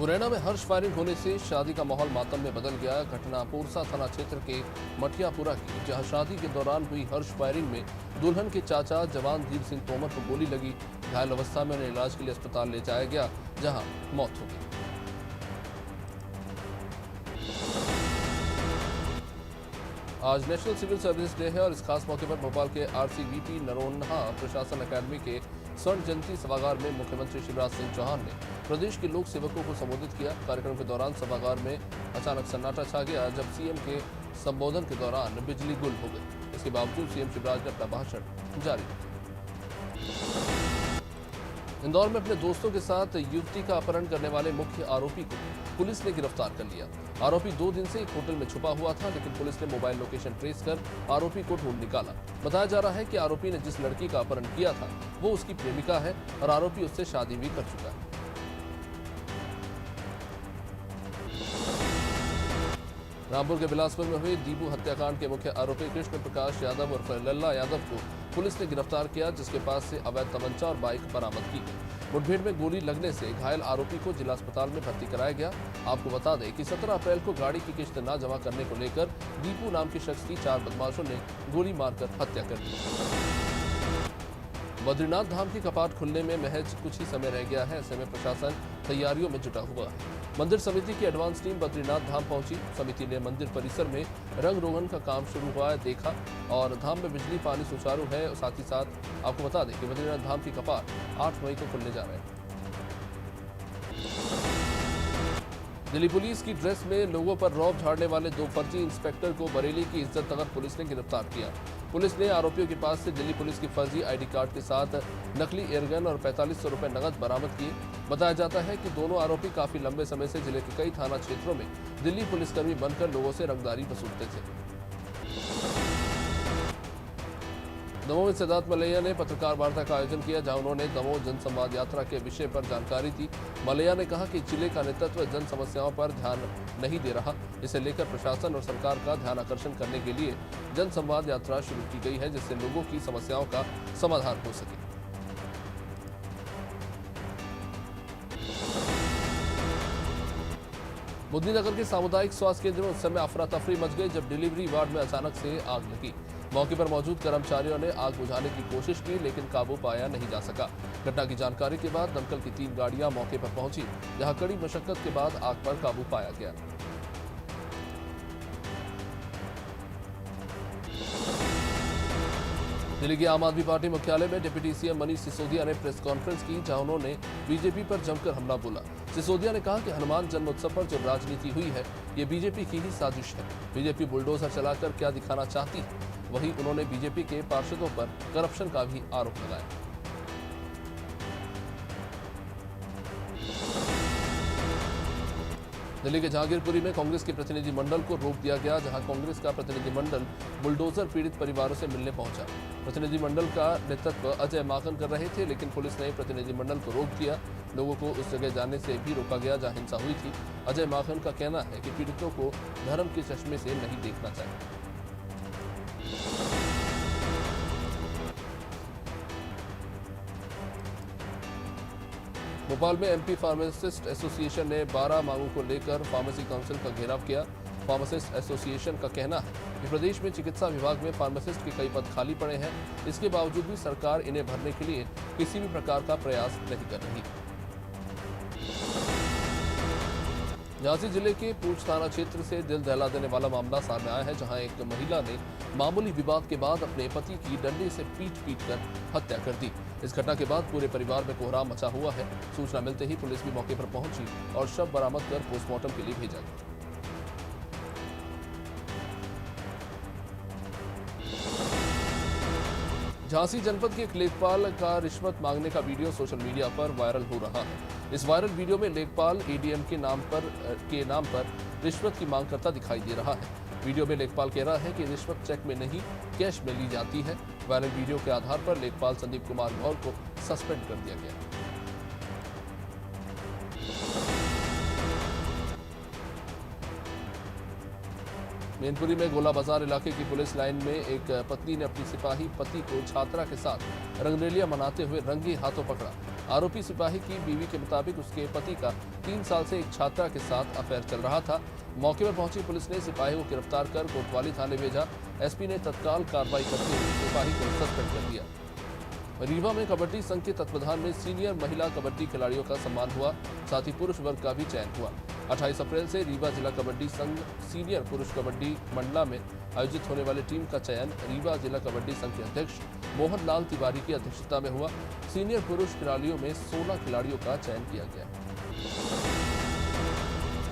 मुरैना में हर्ष फायरिंग होने से शादी का माहौल मातम में बदल गया। घटना पोरसा थाना क्षेत्र के मठियापुरा की, जहां शादी के दौरान हुई हर्ष फायरिंग में दुल्हन के चाचा जवान धीर सिंह तोमर को गोली लगी। घायल अवस्था में उन्हें इलाज के लिए अस्पताल ले जाया गया, जहां मौत हो गई। आज नेशनल सिविल सर्विस डे है और इस खास मौके पर भोपाल के आरसीवीपी नरोन्हा प्रशासन अकादमी के स्वर्ण जयंती सभागार में मुख्यमंत्री शिवराज सिंह चौहान ने प्रदेश के लोक सेवकों को संबोधित किया। कार्यक्रम के दौरान सभागार में अचानक सन्नाटा छा गया, जब सीएम के संबोधन के दौरान बिजली गुल हो गई। इसके बावजूद सीएम शिवराज ने अपना भाषण जारी रखा। इंदौर में अपने दोस्तों के साथ युवती का अपहरण करने वाले मुख्य आरोपी को पुलिस ने गिरफ्तार कर लिया। आरोपी 2 दिन से एक होटल में छुपा हुआ था, लेकिन पुलिस ने मोबाइल लोकेशन ट्रेस कर आरोपी को ढूंढ निकाला। बताया जा रहा है कि आरोपी ने जिस लड़की का अपहरण किया था वो उसकी प्रेमिका है और आरोपी उससे शादी भी कर चुका है। रामपुर के बिलासपुर में हुए दीपू हत्याकांड के मुख्य आरोपी कृष्ण प्रकाश यादव और लल्ला यादव को पुलिस ने गिरफ्तार किया, जिसके पास से अवैध तमंचा और बाइक बरामद की गई। मुठभेड़ में गोली लगने से घायल आरोपी को जिला अस्पताल में भर्ती कराया गया। आपको बता दें कि 17 अप्रैल को गाड़ी की किस्त न जमा करने को लेकर दीपू नाम के शख्स की 4 बदमाशों ने गोली मारकर हत्या कर दी। बद्रीनाथ धाम की कपाट खुलने में महज कुछ ही समय रह गया है। ऐसे में प्रशासन तैयारियों में जुटा हुआ है। मंदिर समिति की एडवांस टीम बद्रीनाथ धाम पहुंची। समिति ने मंदिर परिसर में रंग रोगन का काम शुरू हुआ है देखा, और धाम में बिजली पानी सुचारू है। साथ ही साथ आपको बता दें कि बद्रीनाथ धाम की कपाट 8 मई को खुलने जा रहे हैं। दिल्ली पुलिस की ड्रेस में लोगों पर रौब झाड़ने वाले 2 फर्जी इंस्पेक्टर को बरेली की इज्जत नगर पुलिस ने गिरफ्तार किया। पुलिस ने आरोपियों के पास से दिल्ली पुलिस की फर्जी आईडी कार्ड के साथ नकली एयरगन और 4500 रुपए नकद बरामद किए। बताया जाता है कि दोनों आरोपी काफी लंबे समय से जिले के कई थाना क्षेत्रों में दिल्ली पुलिसकर्मी बनकर लोगों से रंगदारी वसूलते थे। दमोह में सिद्धार्थ मलैया ने पत्रकार वार्ता का आयोजन किया, जहां उन्होंने दमोह जनसंवाद यात्रा के विषय पर जानकारी दी। मलैया ने कहा कि जिले का नेतृत्व जन समस्याओं पर ध्यान नहीं दे रहा। इसे लेकर प्रशासन और सरकार का ध्यान आकर्षण करने के लिए जनसंवाद यात्रा शुरू की गई है, जिससे लोगों की समस्याओं का समाधान हो सके। बुद्धीनगर के सामुदायिक स्वास्थ्य केंद्र में उस समय अफरा तफरी मच गई जब डिलीवरी वार्ड में अचानक से आग लगी। मौके पर मौजूद कर्मचारियों ने आग बुझाने की कोशिश की, लेकिन काबू पाया नहीं जा सका। घटना की जानकारी के बाद दमकल की 3 गाड़ियां मौके पर पहुंची, जहां कड़ी मशक्कत के बाद आग पर काबू पाया गया। दिल्ली की आम आदमी पार्टी मुख्यालय में डिप्टी सीएम मनीष सिसोदिया ने प्रेस कॉन्फ्रेंस की, जहां उन्होंने बीजेपी पर जमकर हमला बोला। सिसोदिया ने कहा कि हनुमान जन्मोत्सव पर जो राजनीति हुई है, ये बीजेपी की ही साजिश है। बीजेपी बुलडोजर चलाकर क्या दिखाना चाहती है। वहीं उन्होंने बीजेपी के पार्षदों पर करप्शन का भी आरोप लगाया। दिल्ली के जहांगीरपुरी में कांग्रेस के प्रतिनिधिमंडल को रोक दिया गया, जहां कांग्रेस का प्रतिनिधिमंडल बुलडोजर पीड़ित परिवारों से मिलने पहुंचा। प्रतिनिधिमंडल का नेतृत्व अजय माकन कर रहे थे, लेकिन पुलिस ने प्रतिनिधिमंडल को रोक दिया। लोगों को उस जगह जाने से भी रोका गया जहां हिंसा हुई थी। अजय माकन का कहना है कि पीड़ितों को धर्म के चश्मे से नहीं देखना चाहिए। भोपाल में एमपी फार्मासिस्ट एसोसिएशन ने 12 मांगों को लेकर फार्मेसी काउंसिल का घेराव किया। फार्मासिस्ट एसोसिएशन का कहना है कि प्रदेश में चिकित्सा विभाग में फार्मासिस्ट के कई पद खाली पड़े हैं। इसके बावजूद भी सरकार इन्हें भरने के लिए किसी भी प्रकार का प्रयास नहीं कर रही। झांसी जिले के पूंछ थाना क्षेत्र से दिल दहला देने वाला मामला सामने आया है, जहां एक महिला ने मामूली विवाद के बाद अपने पति की डंडे से पीट कर हत्या कर दी। इस घटना के बाद पूरे परिवार में कोहराम मचा हुआ है। सूचना मिलते ही पुलिस भी मौके पर पहुंची और शव बरामद कर पोस्टमार्टम के लिए भेजा गया। झांसी जनपद के एक लेखपाल का रिश्वत मांगने का वीडियो सोशल मीडिया पर वायरल हो रहा है। इस वायरल वीडियो में लेखपाल एडीएम के नाम पर रिश्वत की मांग करता दिखाई दे रहा है। वीडियो में लेखपाल कह रहा है कि रिश्वत चेक में नहीं कैश में ली जाती है। वायरल वीडियो के आधार पर लेखपाल संदीप कुमार गौर को सस्पेंड कर दिया गया। मैनपुरी में गोला बाजार इलाके की पुलिस लाइन में एक पत्नी ने अपनी सिपाही पति को छात्रा के साथ रंगरेलियां मनाते हुए रंगे हाथों पकड़ा। आरोपी सिपाही की बीवी के मुताबिक उसके पति का 3 साल से एक छात्रा के साथ अफेयर चल रहा था। मौके पर पहुंची पुलिस ने सिपाही को गिरफ्तार कर कोतवाली थाने भेजा। एसपी ने तत्काल कार्रवाई करते हुए सिपाही को सस्पेंड कर दिया। रीवा में कबड्डी संघ के तत्वाधान में सीनियर महिला कबड्डी खिलाड़ियों का सम्मान हुआ, साथ ही पुरुष वर्ग का भी चयन हुआ। 28 अप्रैल से रीवा जिला कबड्डी संघ सीनियर पुरुष कबड्डी मंडला में आयोजित होने वाली टीम का चयन रीवा जिला कबड्डी संघ के अध्यक्ष मोहन लाल तिवारी की अध्यक्षता में हुआ। सीनियर पुरुष खिलाड़ियों में 16 खिलाड़ियों का चयन किया गया।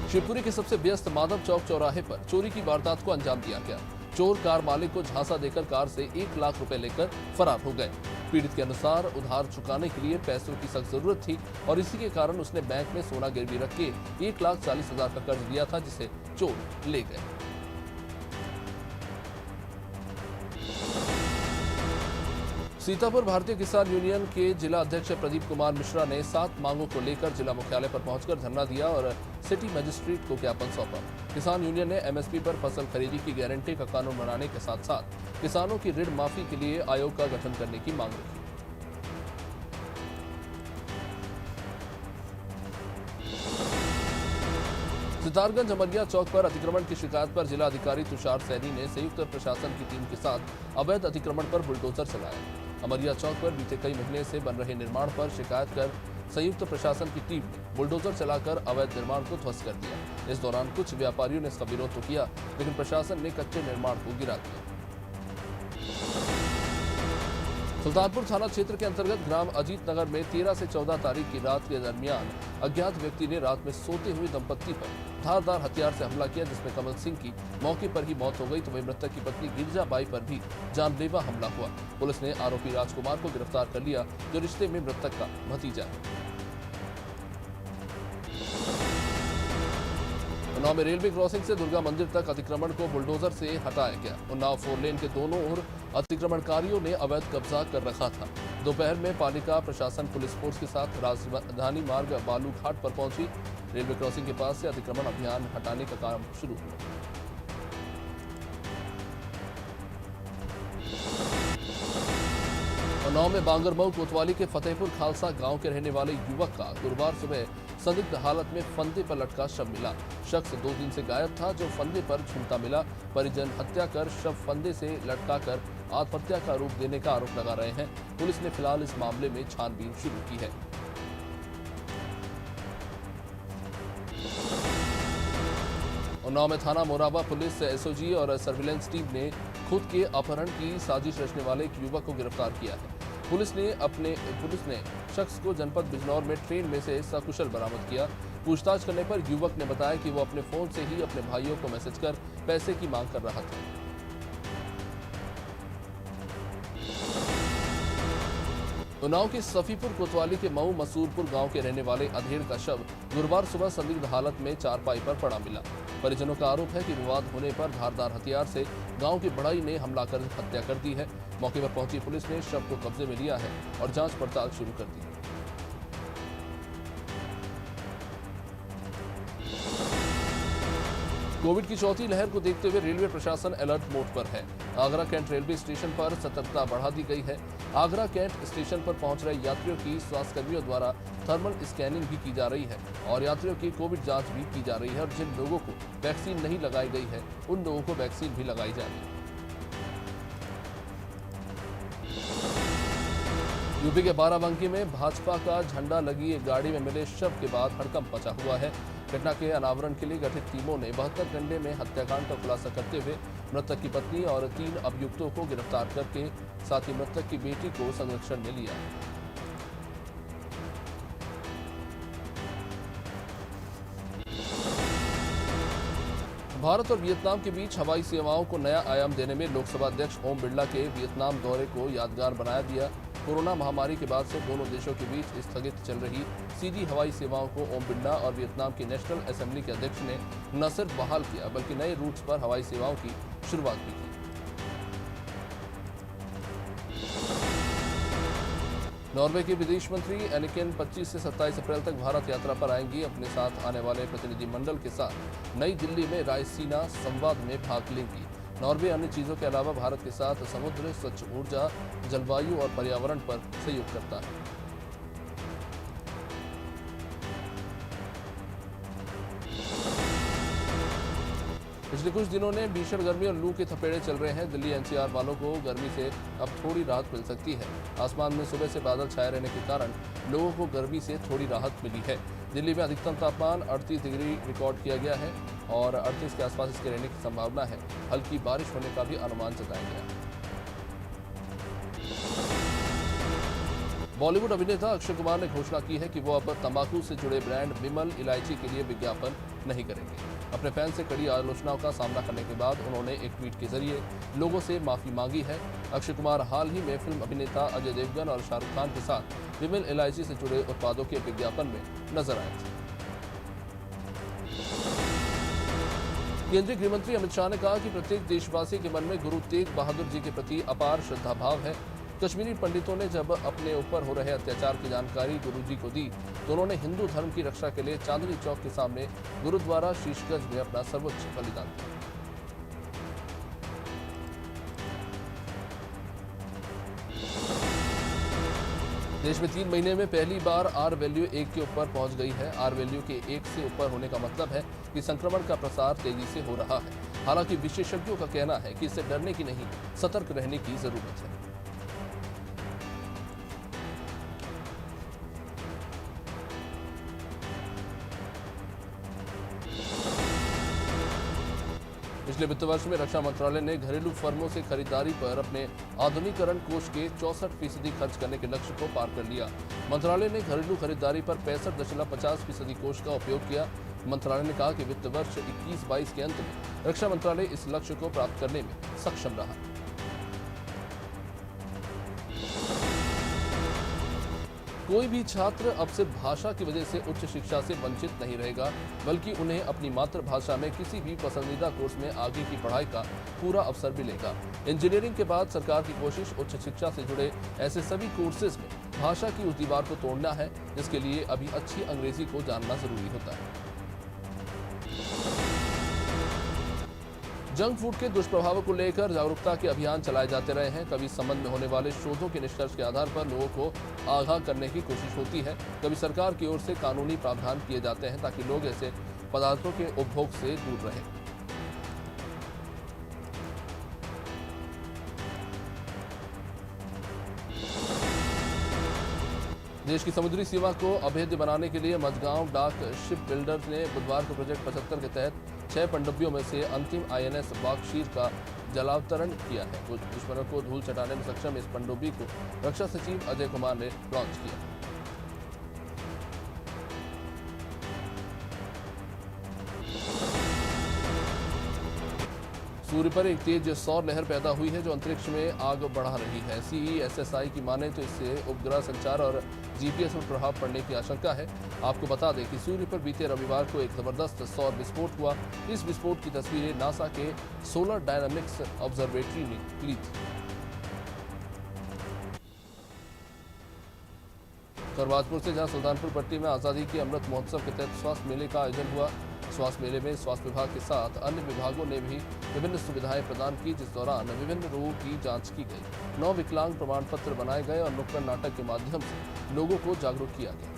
शिवपुरी के सबसे व्यस्त माधव चौक चौराहे पर चोरी की वारदात को अंजाम दिया गया। चोर कार मालिक को झांसा देकर कार से 1 लाख रुपए लेकर फरार हो गए। पीड़ित के अनुसार उधार चुकाने के लिए पैसों की सख्त जरूरत थी और इसी के कारण उसने बैंक में सोना गिरवी रख के 1,40,000 का कर्ज लिया था, जिसे चोर ले गए। सीतापुर भारतीय किसान यूनियन के जिला अध्यक्ष प्रदीप कुमार मिश्रा ने 7 मांगों को लेकर जिला मुख्यालय पर पहुंचकर धरना दिया और सिटी मजिस्ट्रेट को ज्ञापन सौंपा। किसान यूनियन ने एमएसपी पर फसल खरीदी की गारंटी का कानून बनाने के साथ साथ किसानों की ऋण माफी के लिए आयोग का गठन करने की मांग रखी। सितारगंज अमरिया चौक पर अतिक्रमण की शिकायत पर जिला अधिकारी तुषार सैनी ने संयुक्त प्रशासन की टीम के साथ अवैध अतिक्रमण पर बुलडोजर चलाया। अमरिया चौक पर बीते कई महीने से बन रहे निर्माण पर शिकायत कर संयुक्त प्रशासन की टीम ने बुलडोजर चलाकर अवैध निर्माण को ध्वस्त कर दिया। इस दौरान कुछ व्यापारियों ने इसका विरोध तो किया, लेकिन प्रशासन ने कच्चे निर्माण को गिरा दिया। सुल्तानपुर थाना क्षेत्र के अंतर्गत ग्राम अजीत नगर में 13 से 14 तारीख की रात के दरमियान अज्ञात व्यक्ति ने रात में सोते हुए दंपत्ति पर धारदार हथियार से हमला किया, जिसमें कमल सिंह की मौके पर ही मौत हो गई तो वही मृतक की पत्नी गिरजाबाई पर भी जानलेवा हमला हुआ। पुलिस ने आरोपी राजकुमार को गिरफ्तार कर लिया, जो रिश्ते में मृतक का भतीजा है। उन्नाव में रेलवे क्रॉसिंग से दुर्गा मंदिर तक अतिक्रमण को बुलडोजर से हटाया गया। उन्नाव 4 लेन के दोनों ओर अतिक्रमणकारियों ने अवैध कब्जा कर रखा था। दोपहर में पालिका प्रशासन पुलिस फोर्स के साथ राजधानी मार्ग बालू घाट पर पहुंची। रेलवे क्रॉसिंग के पास से अतिक्रमण अभियान हटाने का काम शुरू हुआ। उन्नाव में बांगरमऊ कोतवाली के फतेहपुर खालसा गांव के रहने वाले युवक का गुरुवार सुबह संदिग्ध हालत में फंदे पर लटका शव मिला। शख्स 2 दिन से गायब था, जो फंदे पर झूलता मिला। परिजन हत्या कर शव फंदे से लटकाकर आत्महत्या का रूप देने का आरोप लगा रहे हैं। पुलिस ने फिलहाल इस मामले में छानबीन शुरू की है। उन्नाव में थाना मोराबा पुलिस, एसओजी और सर्विलांस टीम ने खुद के अपहरण की साजिश रचने वाले एक युवक को गिरफ्तार किया है। पुलिस ने शख्स को जनपद बिजनौर में ट्रेन में से सकुशल बरामद किया। पूछताछ करने पर युवक ने बताया कि वो अपने फोन से ही अपने भाइयों को मैसेज कर पैसे की मांग कर रहा था। उन्नाव के सफीपुर कोतवाली के मऊ मसूरपुर गांव के रहने वाले अधेड़ का शव गुरुवार सुबह संदिग्ध हालत में चारपाई पर पड़ा मिला। परिजनों का आरोप है कि विवाद होने पर धारदार हथियार से गांव की बढ़ई ने हमला कर हत्या कर दी है। मौके पर पहुंची पुलिस ने शव को कब्जे में लिया है और जांच पड़ताल शुरू कर दी। कोविड की चौथी लहर को देखते हुए रेलवे प्रशासन अलर्ट मोड पर है। आगरा कैंट रेलवे स्टेशन पर सतर्कता बढ़ा दी गई है। आगरा कैंट स्टेशन पर पहुंच रहे यात्रियों की स्वास्थ्यकर्मियों द्वारा थर्मल स्कैनिंग भी की जा रही है और यात्रियों की कोविड जांच भी की जा रही है और जिन लोगों को वैक्सीन नहीं लगाई गई है उन लोगों को वैक्सीन भी लगाई जा रही है। यूपी के बाराबंकी में भाजपा का झंडा लगी एक गाड़ी में मिले शव के बाद हड़कंप मचा हुआ है। घटना के अनावरण के लिए गठित टीमों ने 72 घंटे में हत्याकांड का खुलासा करते हुए मृतक की पत्नी और 3 अभियुक्तों को गिरफ्तार करके साथ ही मृतक की बेटी को संरक्षण में लिया। भारत और वियतनाम के बीच हवाई सेवाओं को नया आयाम देने में लोकसभा अध्यक्ष ओम बिरला के वियतनाम दौरे को यादगार बनाया दिया। कोरोना महामारी के बाद से दोनों देशों के बीच स्थगित चल रही सीधी हवाई सेवाओं को ओम बिरला और वियतनाम की नेशनल असेंबली के अध्यक्ष ने न सिर्फ बहाल किया बल्कि नए रूट्स पर हवाई सेवाओं की शुरुआत भी की। नॉर्वे के विदेश मंत्री एनिकेन 25 से 27 अप्रैल तक भारत यात्रा पर आएंगी। अपने साथ आने वाले प्रतिनिधिमंडल के साथ नई दिल्ली में रायसीना संवाद में भाग लेंगी। नॉर्वे अन्य चीजों के अलावा भारत के साथ समुद्र, स्वच्छ ऊर्जा, जलवायु और पर्यावरण पर सहयोग करता है। पिछले कुछ दिनों ने भीषण गर्मी और लू के थपेड़े चल रहे हैं। दिल्ली एनसीआर वालों को गर्मी से अब थोड़ी राहत मिल सकती है। आसमान में सुबह से बादल छाए रहने के कारण लोगों को गर्मी से थोड़ी राहत मिली है। दिल्ली में अधिकतम तापमान 38 डिग्री रिकॉर्ड किया गया है और 38 के आसपास इसके रहने की संभावना है। हल्की बारिश होने का भी अनुमान जताया गया है। बॉलीवुड अभिनेता अक्षय कुमार ने घोषणा की है कि वो अब तंबाकू से जुड़े ब्रांड विमल इलायची के लिए विज्ञापन नहीं करेंगे। अपने फैन से कड़ी आलोचनाओं का सामना करने के बाद उन्होंने एक ट्वीट के जरिए लोगों से माफी मांगी है। अक्षय कुमार हाल ही में फिल्म अभिनेता अजय देवगन और शाहरुख खान के साथ विमल इलायची से जुड़े उत्पादों के विज्ञापन में नजर आए थे। केंद्रीय गृह मंत्री अमित शाह ने कहा कि प्रत्येक देशवासी के मन में गुरु तेग बहादुर जी के प्रति अपार श्रद्धा भाव है। कश्मीरी पंडितों ने जब अपने ऊपर हो रहे अत्याचार की जानकारी गुरुजी को दी तो उन्होंने हिंदू धर्म की रक्षा के लिए चांदनी चौक के सामने गुरुद्वारा शीशगंज में अपना सर्वोच्च बलिदान दिया। देश में 3 महीने में पहली बार आर वैल्यू 1 के ऊपर पहुंच गई है। आर वैल्यू के 1 से ऊपर होने का मतलब है कि संक्रमण का प्रसार तेजी से हो रहा है। हालांकि विशेषज्ञों का कहना है कि इससे डरने की नहीं, सतर्क रहने की जरूरत है। पिछले वित्त वर्ष में रक्षा मंत्रालय ने घरेलू फर्मों से खरीदारी पर अपने आधुनिकीकरण कोष के 64% खर्च करने के लक्ष्य को पार कर लिया। मंत्रालय ने घरेलू खरीदारी पर 65.50% कोष का उपयोग किया। मंत्रालय ने कहा कि वित्त वर्ष 21-22 के अंत में रक्षा मंत्रालय इस लक्ष्य को प्राप्त करने में सक्षम रहा। कोई भी छात्र अब से भाषा की वजह से उच्च शिक्षा से वंचित नहीं रहेगा, बल्कि उन्हें अपनी मातृभाषा में किसी भी पसंदीदा कोर्स में आगे की पढ़ाई का पूरा अवसर मिलेगा। इंजीनियरिंग के बाद सरकार की कोशिश उच्च शिक्षा से जुड़े ऐसे सभी कोर्सेज में भाषा की उस दीवार को तोड़ना है जिसके लिए अभी अच्छी अंग्रेजी को जानना जरूरी होता है। जंक फूड के दुष्प्रभावों को लेकर जागरूकता के अभियान चलाए जाते रहे हैं। कभी इस संबंध में होने वाले शोधों के निष्कर्ष के आधार पर लोगों को आगाह करने की कोशिश होती है। कभी सरकार की ओर से कानूनी प्रावधान किए जाते हैं ताकि लोग ऐसे पदार्थों के उपभोग से दूर रहें। देश की समुद्री सीमा को अभेद्य बनाने के लिए मझगांव डाक शिप बिल्डर्स ने बुधवार को प्रोजेक्ट 75 के तहत 6 पनडुब्बियों में से अंतिम INS बागशीर का जलावतरण किया है। कुछ दुश्मनों को धूल चटाने में सक्षम इस पनडुब्बी को रक्षा सचिव अजय कुमार ने लॉन्च किया। सूर्य पर एक तेज सौर लहर पैदा हुई है जो अंतरिक्ष में आग बढ़ा रही है। CESSI की माने तो इससे उपग्रह संचार और GPS पर प्रभाव पड़ने की आशंका है। आपको बता दें कि सूर्य पर बीते रविवार को एक जबरदस्त सौर विस्फोट हुआ। इस विस्फोट की तस्वीरें नासा के सोलर डायनामिक्स ऑब्जर्वेटरी ने ली थी। करवाजपुर से जहां सुल्तानपुर पट्टी में आजादी के अमृत महोत्सव के तहत स्वास्थ्य मेले का आयोजन हुआ। स्वास्थ्य मेले में स्वास्थ्य विभाग के साथ अन्य विभागों ने भी विभिन्न सुविधाएं प्रदान की, जिस दौरान विभिन्न रोगों की जांच की गई। 9 विकलांग प्रमाण पत्र बनाए गए और नुक्कड़ नाटक के माध्यम से लोगों को जागरूक किया गया।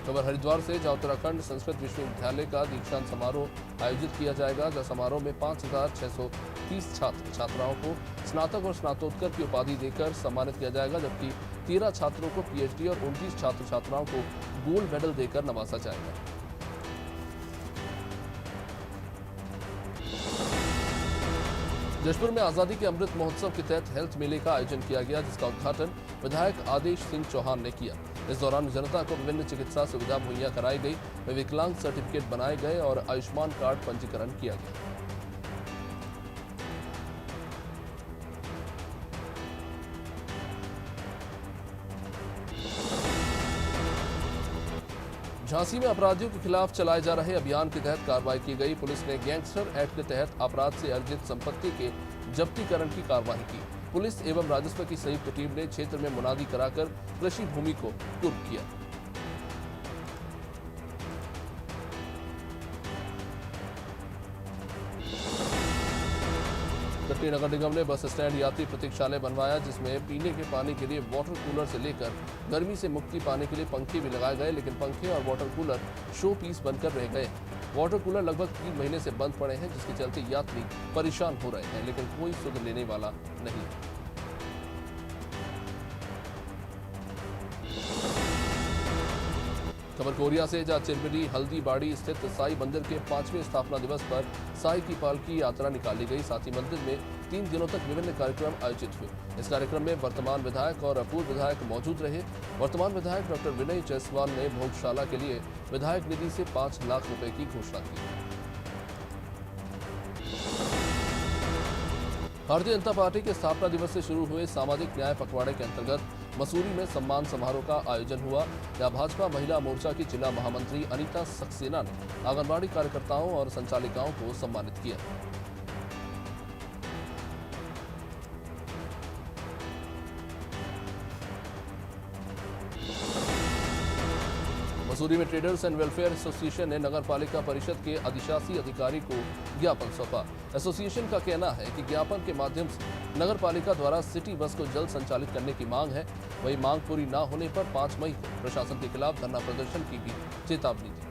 खबर हरिद्वार से, जहां उत्तराखंड संस्कृत विश्वविद्यालय का दीक्षांत समारोह आयोजित किया जाएगा, जहां समारोह में 5,630 छात्र छात्राओं को स्नातक और स्नातकोत्तर की उपाधि देकर सम्मानित किया जाएगा, जबकि 13 छात्रों को PhD और 29 छात्र छात्राओं को गोल्ड मेडल देकर नवाजा जाएगा। जशपुर में आजादी के अमृत महोत्सव के तहत हेल्थ मेले का आयोजन किया गया, जिसका उद्घाटन विधायक आदेश सिंह चौहान ने किया। इस दौरान जनता को विभिन्न चिकित्सा सुविधा मुहैया कराई गई, विकलांग सर्टिफिकेट बनाए गए और आयुष्मान कार्ड पंजीकरण किया गया। झांसी में अपराधियों के खिलाफ चलाए जा रहे अभियान के तहत कार्रवाई की गई। पुलिस ने गैंगस्टर एक्ट के तहत अपराध से अर्जित संपत्ति के जब्तीकरण की कार्रवाई की। पुलिस एवं राजस्व की संयुक्त टीम ने क्षेत्र में मुनादी कराकर कृषि भूमि को कुर्क किया। कटनी नगर निगम ने बस स्टैंड यात्री प्रतीक्षालय बनवाया, जिसमें पीने के पानी के लिए वाटर कूलर से लेकर गर्मी से मुक्ति पाने के लिए पंखे भी लगाए गए, लेकिन पंखे और वाटर कूलर शो पीस बनकर रह गए। वाटर कूलर लगभग 3 महीने से बंद पड़े हैं, जिसके चलते यात्री परेशान हो रहे हैं, लेकिन कोई सुध लेने वाला नहीं। खबर कोरिया से, जहां चिरमिरी हल्दीबाड़ी स्थित साई मंदिर के 5वें स्थापना दिवस पर साई की पालकी यात्रा निकाली गई। साथ ही मंदिर में 3 दिनों तक विभिन्न कार्यक्रम आयोजित हुए। इस कार्यक्रम में वर्तमान विधायक और पूर्व विधायक मौजूद रहे। वर्तमान विधायक डॉक्टर विनय जायसवाल ने भोगशाला के लिए विधायक निधि से 5 लाख रुपए की घोषणा की। भारतीय जनता पार्टी के स्थापना दिवस से शुरू हुए सामाजिक न्याय पखवाड़े के अंतर्गत मसूरी में सम्मान समारोह का आयोजन हुआ। जहां भाजपा महिला मोर्चा की जिला महामंत्री अनीता सक्सेना ने आंगनबाड़ी कार्यकर्ताओं और संचालिकाओं को सम्मानित किया। मसूरी में ट्रेडर्स एंड वेलफेयर एसोसिएशन ने नगर पालिका परिषद के अधिशासी अधिकारी को ज्ञापन सौंपा। एसोसिएशन का कहना है कि ज्ञापन के माध्यम से नगर पालिका द्वारा सिटी बस को जल्द संचालित करने की मांग है। वही मांग पूरी न होने पर 5 मई को प्रशासन के खिलाफ धरना प्रदर्शन की भी चेतावनी दी।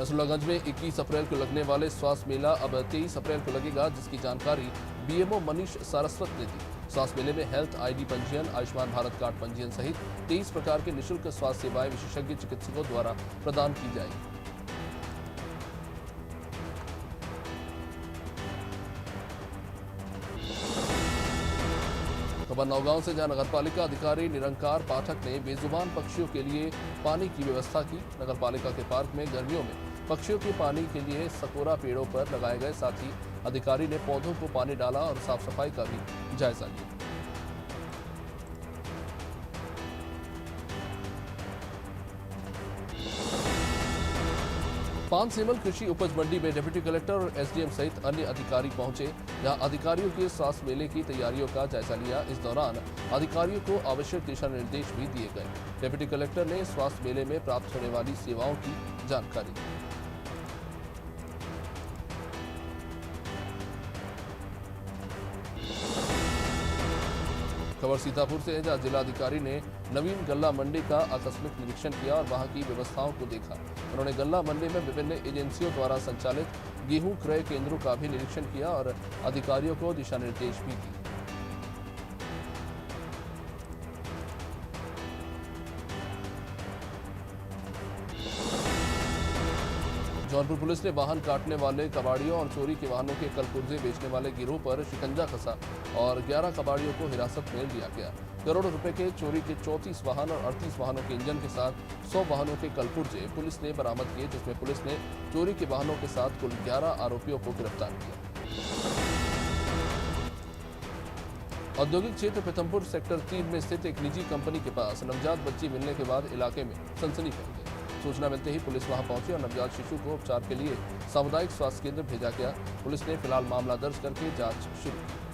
रसूलगंज में 21 अप्रैल को लगने वाले स्वास्थ्य मेला अब 23 अप्रैल को लगेगा, जिसकी जानकारी बीएमओ मनीष सारस्वत ने दी। स्वास्थ्य मेले में हेल्थ आईडी पंजीयन, आयुष्मान भारत कार्ड पंजीयन सहित 23 प्रकार के निःशुल्क स्वास्थ्य सेवाएं विशेषज्ञ चिकित्सकों द्वारा प्रदान की जाएगी। खबर नौगांव से, जहां नगरपालिका अधिकारी निरंकार पाठक ने बेजुबान पक्षियों के लिए पानी की व्यवस्था की। नगरपालिका के पार्क में गर्मियों में पक्षियों के पानी के लिए सकोरा पेड़ों पर लगाए गए। साथ ही अधिकारी ने पौधों को पानी डाला और साफ सफाई का भी जायजा लिया। पानसेमल कृषि उपज मंडी में डिप्टी कलेक्टर और एसडीएम सहित अन्य अधिकारी पहुंचे, जहां अधिकारियों के स्वास्थ्य मेले की तैयारियों का जायजा लिया। इस दौरान अधिकारियों को आवश्यक दिशा निर्देश भी दिए गए। डिप्टी कलेक्टर ने स्वास्थ्य मेले में प्राप्त होने वाली सेवाओं की जानकारी दी। खबर सीतापुर से है, जहां जिलाधिकारी ने नवीन गल्ला मंडी का आकस्मिक निरीक्षण किया और वहां की व्यवस्थाओं को देखा। उन्होंने गल्ला मंडी में विभिन्न एजेंसियों द्वारा संचालित गेहूं क्रय केंद्रों का भी निरीक्षण किया और अधिकारियों को दिशा निर्देश भी दिए। जौनपुर पुलिस ने वाहन काटने वाले कबाड़ियों और चोरी के वाहनों के कलपुर्जे बेचने वाले गिरोह पर शिकंजा कसा और 11 कबाड़ियों को हिरासत में लिया गया। करोड़ों रुपए के चोरी के 34 वाहन और 38 वाहनों के इंजन के साथ 100 वाहनों के कलपुर्जे पुलिस ने बरामद किए, जिसमें पुलिस ने चोरी के वाहनों के साथ कुल 11 आरोपियों को गिरफ्तार किया। औद्योगिक क्षेत्र पीथमपुर सेक्टर 3 में स्थित एक निजी कंपनी के पास नवजात बच्ची मिलने के बाद इलाके में सनसनी फैल गई। सूचना मिलते ही पुलिस वहां पहुंची और नवजात शिशु को उपचार के लिए सामुदायिक स्वास्थ्य केंद्र भेजा गया। पुलिस ने फिलहाल मामला दर्ज करके जांच शुरू की।